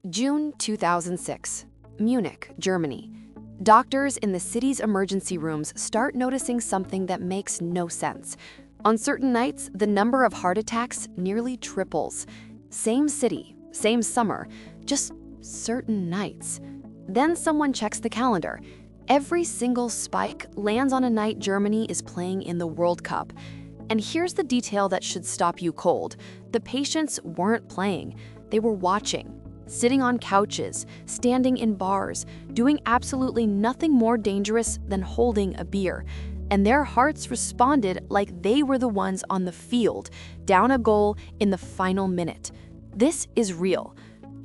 June 2006, Munich, Germany. Doctors in the city's emergency rooms start noticing something that makes no sense. On certain nights, the number of heart attacks nearly triples. Same city, same summer, just certain nights. Then someone checks the calendar. Every single spike lands on a night Germany is playing in the World Cup. And here's the detail that should stop you cold. The patients weren't playing, they were watching. Sitting on couches, standing in bars, doing absolutely nothing more dangerous than holding a beer. And their hearts responded like they were the ones on the field, down a goal in the final minute. This is real.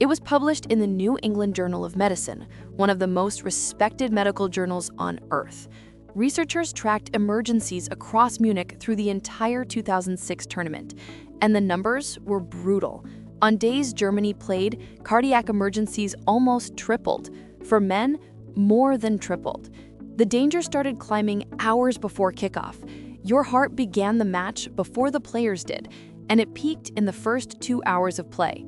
It was published in the New England Journal of Medicine, one of the most respected medical journals on Earth. Researchers tracked emergencies across Munich through the entire 2006 tournament, and the numbers were brutal. On days Germany played, cardiac emergencies almost tripled. For men, more than tripled. The danger started climbing hours before kickoff. Your heart began the match before the players did, and it peaked in the first 2 hours of play.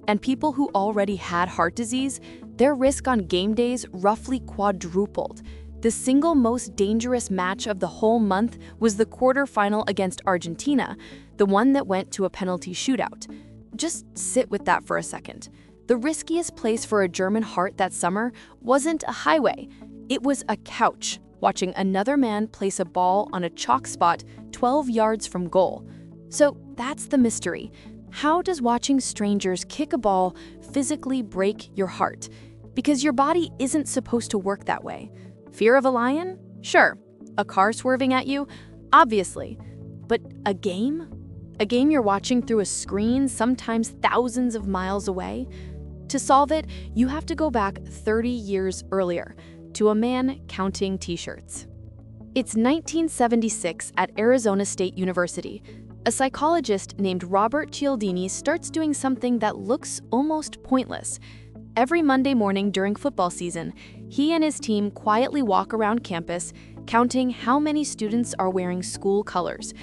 And people who already had heart disease, their risk on game days roughly quadrupled. The single most dangerous match of the whole month was the quarterfinal against Argentina, the one that went to a penalty shootout. Just sit with that for a second. The riskiest place for a German heart that summer wasn't a highway. It was a couch, watching another man place a ball on a chalk spot 12 yards from goal. So that's the mystery. How does watching strangers kick a ball physically break your heart? Because your body isn't supposed to work that way. Fear of a lion? Sure. A car swerving at you? Obviously. But a game? A game you're watching through a screen, sometimes thousands of miles away? To solve it, you have to go back 30 years earlier, to a man counting t-shirts. It's 1976 at Arizona State University. A psychologist named Robert Cialdini starts doing something that looks almost pointless. Every Monday morning during football season, he and his team quietly walk around campus, counting how many students are wearing school colors.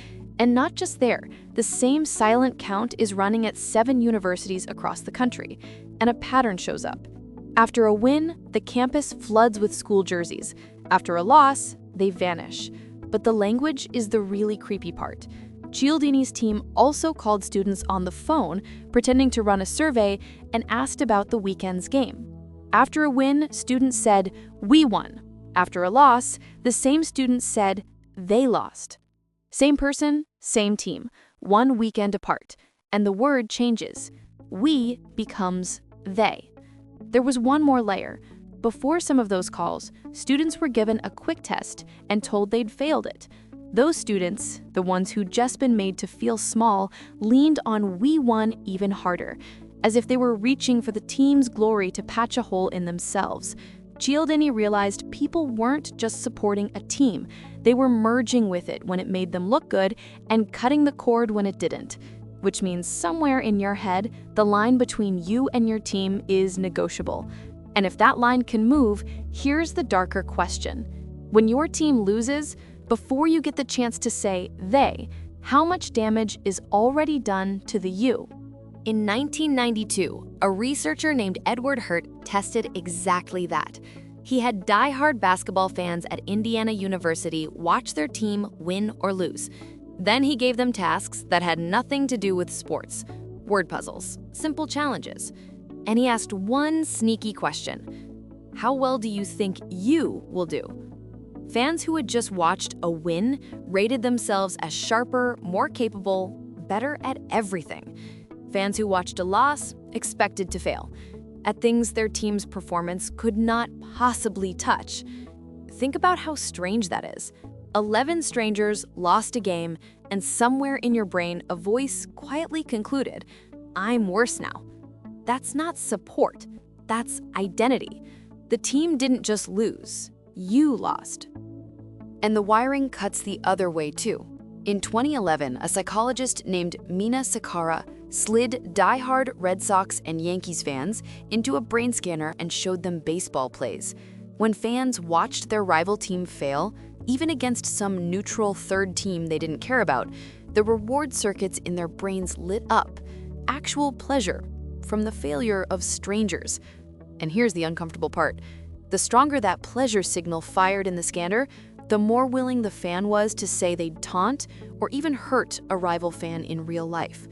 And not just there, the same silent count is running at 7 universities across the country, and a pattern shows up. After a win, the campus floods with school jerseys. After a loss, they vanish. But the language is the really creepy part. Cialdini's team also called students on the phone, pretending to run a survey, and asked about the weekend's game. After a win, students said, "We won." After a loss, the same students said, "They lost." Same person, same team, one weekend apart, and the word changes. We becomes they. There was one more layer. Before some of those calls, students were given a quick test and told they'd failed it. Those students, the ones who'd just been made to feel small, leaned on "we won" even harder, as if they were reaching for the team's glory to patch a hole in themselves. Cialdini realized people weren't just supporting a team, they were merging with it when it made them look good and cutting the cord when it didn't. Which means somewhere in your head, the line between you and your team is negotiable. And if that line can move, here's the darker question. When your team loses, before you get the chance to say they, how much damage is already done to the you? In 1992, a researcher named Edward Hurt tested exactly that. He had die-hard basketball fans at Indiana University watch their team win or lose. Then he gave them tasks that had nothing to do with sports, word puzzles, simple challenges. And he asked one sneaky question. How well do you think you will do? Fans who had just watched a win rated themselves as sharper, more capable, better at everything. Fans who watched a loss expected to fail, at things their team's performance could not possibly touch. Think about how strange that is. 11 strangers lost a game, and somewhere in your brain, a voice quietly concluded, "I'm worse now." That's not support, that's identity. The team didn't just lose, you lost. And the wiring cuts the other way too. In 2011, a psychologist named Mina Sakara slid die-hard Red Sox and Yankees fans into a brain scanner and showed them baseball plays. When fans watched their rival team fail, even against some neutral third team they didn't care about, the reward circuits in their brains lit up. Actual pleasure, from the failure of strangers. And here's the uncomfortable part. The stronger that pleasure signal fired in the scanner, the more willing the fan was to say they'd taunt or even hurt a rival fan in real life.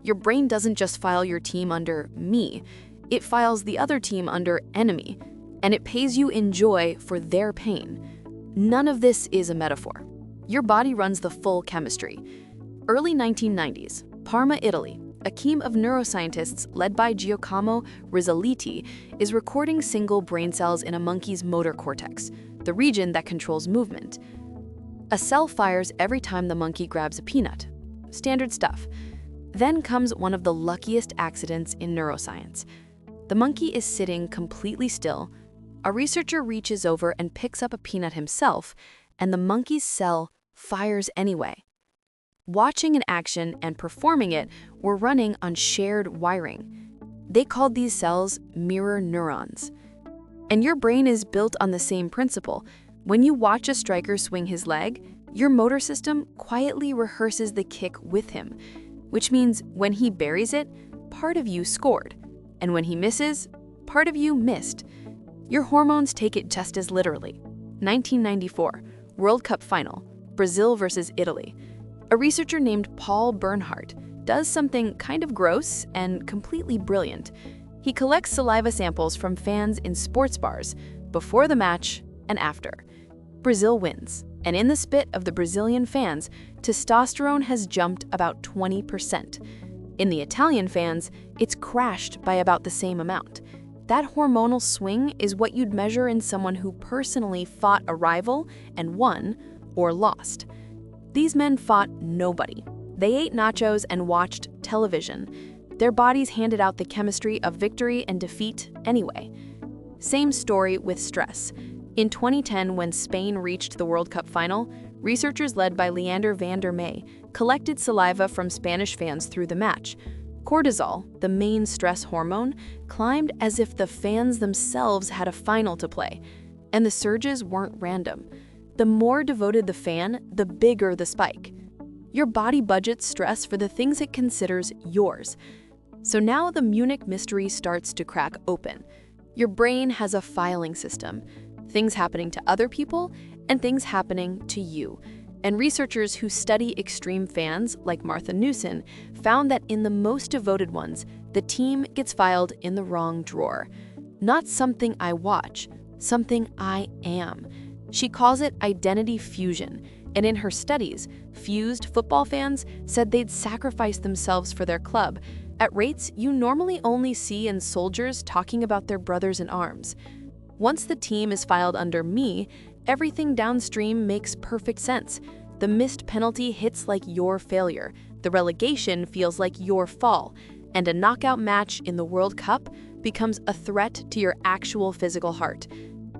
Your brain doesn't just file your team under me, it files the other team under enemy, and it pays you in joy for their pain. None of this is a metaphor. Your body runs the full chemistry. Early 1990s, Parma, Italy, a team of neuroscientists led by Giacomo Rizzoliti is recording single brain cells in a monkey's motor cortex, the region that controls movement. A cell fires every time the monkey grabs a peanut. Standard stuff. Then comes one of the luckiest accidents in neuroscience. The monkey is sitting completely still. A researcher reaches over and picks up a peanut himself, and the monkey's cell fires anyway. Watching an action and performing it were running on shared wiring. They called these cells mirror neurons. And your brain is built on the same principle. When you watch a striker swing his leg, your motor system quietly rehearses the kick with him, which means when he buries it, part of you scored. And when he misses, part of you missed. Your hormones take it just as literally. 1994, World Cup final, Brazil versus Italy. A researcher named Paul Bernhardt does something kind of gross and completely brilliant. He collects saliva samples from fans in sports bars before the match and after. Brazil wins, and in the spit of the Brazilian fans, testosterone has jumped about 20%. In the Italian fans, it's crashed by about the same amount. That hormonal swing is what you'd measure in someone who personally fought a rival and won or lost. These men fought nobody. They ate nachos and watched television. Their bodies handed out the chemistry of victory and defeat anyway. Same story with stress. In 2010, when Spain reached the World Cup final, researchers led by Leander van der May collected saliva from Spanish fans through the match. Cortisol, the main stress hormone, climbed as if the fans themselves had a final to play. And the surges weren't random. The more devoted the fan, the bigger the spike. Your body budgets stress for the things it considers yours. So now the Munich mystery starts to crack open. Your brain has a filing system, things happening to other people and things happening to you. And researchers who study extreme fans, like Martha Newson, found that in the most devoted ones, the team gets filed in the wrong drawer. Not something I watch, something I am. She calls it identity fusion, and in her studies, fused football fans said they'd sacrifice themselves for their club at rates you normally only see in soldiers talking about their brothers in arms. Once the team is filed under me, everything downstream makes perfect sense. The missed penalty hits like your failure, the relegation feels like your fall, and a knockout match in the World Cup becomes a threat to your actual physical heart.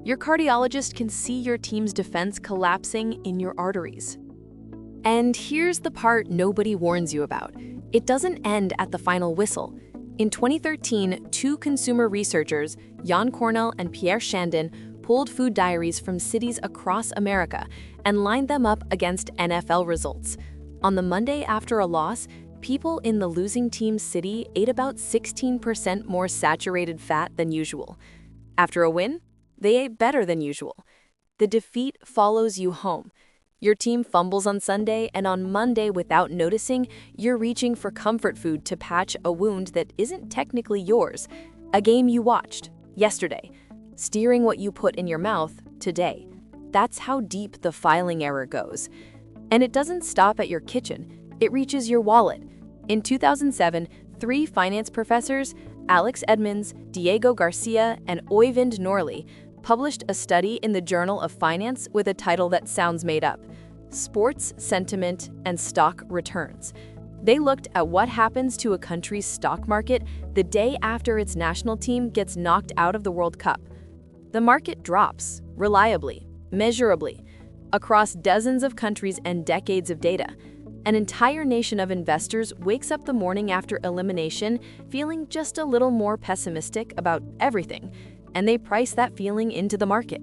Your cardiologist can see your team's defense collapsing in your arteries. And here's the part nobody warns you about. It doesn't end at the final whistle. In 2013, two consumer researchers, Jan Cornell and Pierre Chandon, pulled food diaries from cities across America and lined them up against NFL results. On the Monday after a loss, people in the losing team's city ate about 16% more saturated fat than usual. After a win, they ate better than usual. The defeat follows you home. Your team fumbles on Sunday, and on Monday, without noticing, you're reaching for comfort food to patch a wound that isn't technically yours. A game you watched yesterday, steering what you put in your mouth today. That's how deep the filing error goes. And it doesn't stop at your kitchen. It reaches your wallet. In 2007, 3 finance professors, Alex Edmonds, Diego Garcia, and Oyvind Norley, published a study in the Journal of Finance with a title that sounds made up: Sports Sentiment and Stock Returns. They looked at what happens to a country's stock market the day after its national team gets knocked out of the World Cup. The market drops, reliably, measurably, across dozens of countries and decades of data. An entire nation of investors wakes up the morning after elimination feeling just a little more pessimistic about everything, and they price that feeling into the market.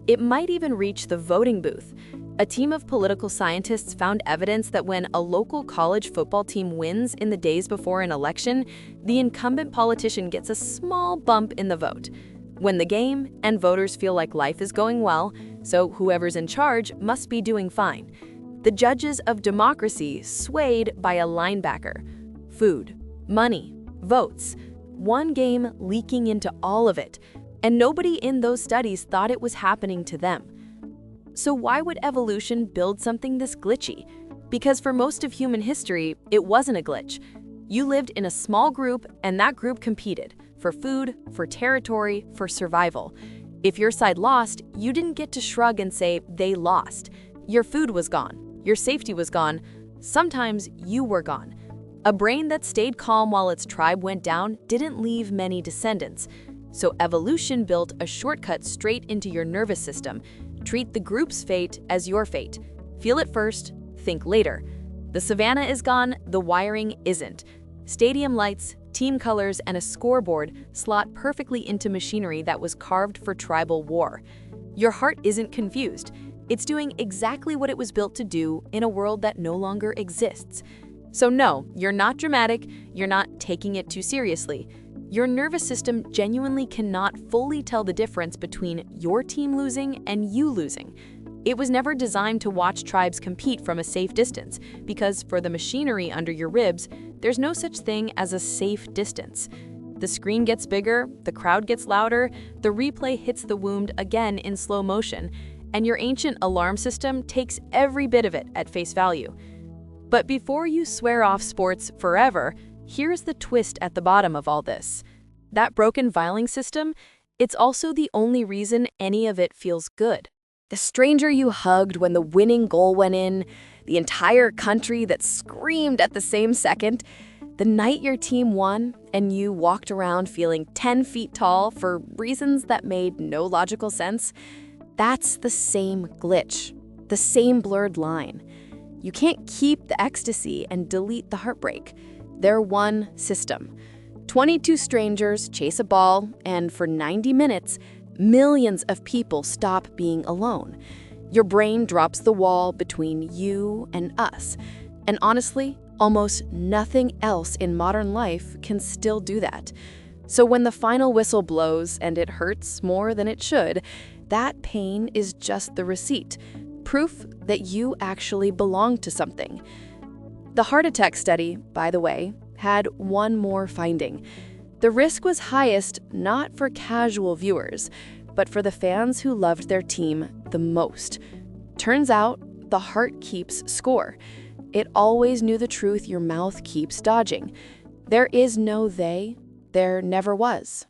It might even reach the voting booth. A team of political scientists found evidence that when a local college football team wins in the days before an election, the incumbent politician gets a small bump in the vote. Win the game, and voters feel like life is going well, so whoever's in charge must be doing fine. The judges of democracy swayed by a linebacker. Food, money, votes. One game leaking into all of it, and nobody in those studies thought it was happening to them. So why would evolution build something this glitchy? Because for most of human history, it wasn't a glitch. You lived in a small group, and that group competed for food, for territory, for survival. If your side lost, you didn't get to shrug and say, they lost. Your food was gone. Your safety was gone. Sometimes you were gone. A brain that stayed calm while its tribe went down didn't leave many descendants. So evolution built a shortcut straight into your nervous system. Treat the group's fate as your fate. Feel it first, think later. The savannah is gone, the wiring isn't. Stadium lights, team colors, and a scoreboard slot perfectly into machinery that was carved for tribal war. Your heart isn't confused. It's doing exactly what it was built to do in a world that no longer exists. So no, you're not dramatic, you're not taking it too seriously. Your nervous system genuinely cannot fully tell the difference between your team losing and you losing. It was never designed to watch tribes compete from a safe distance, because for the machinery under your ribs, there's no such thing as a safe distance. The screen gets bigger, the crowd gets louder, the replay hits the wound again in slow motion, and your ancient alarm system takes every bit of it at face value. But before you swear off sports forever, here's the twist at the bottom of all this. That broken filing system, it's also the only reason any of it feels good. The stranger you hugged when the winning goal went in, the entire country that screamed at the same second, the night your team won and you walked around feeling 10 feet tall for reasons that made no logical sense, that's the same glitch, the same blurred line. You can't keep the ecstasy and delete the heartbreak. They're one system. 22 strangers chase a ball, and for 90 minutes, millions of people stop being alone. Your brain drops the wall between you and us. And honestly, almost nothing else in modern life can still do that. So when the final whistle blows and it hurts more than it should, that pain is just the receipt, proof that you actually belong to something. The heart attack study, by the way, had one more finding. The risk was highest not for casual viewers, but for the fans who loved their team the most. Turns out, the heart keeps score. It always knew the truth your mouth keeps dodging. There is no they, there never was.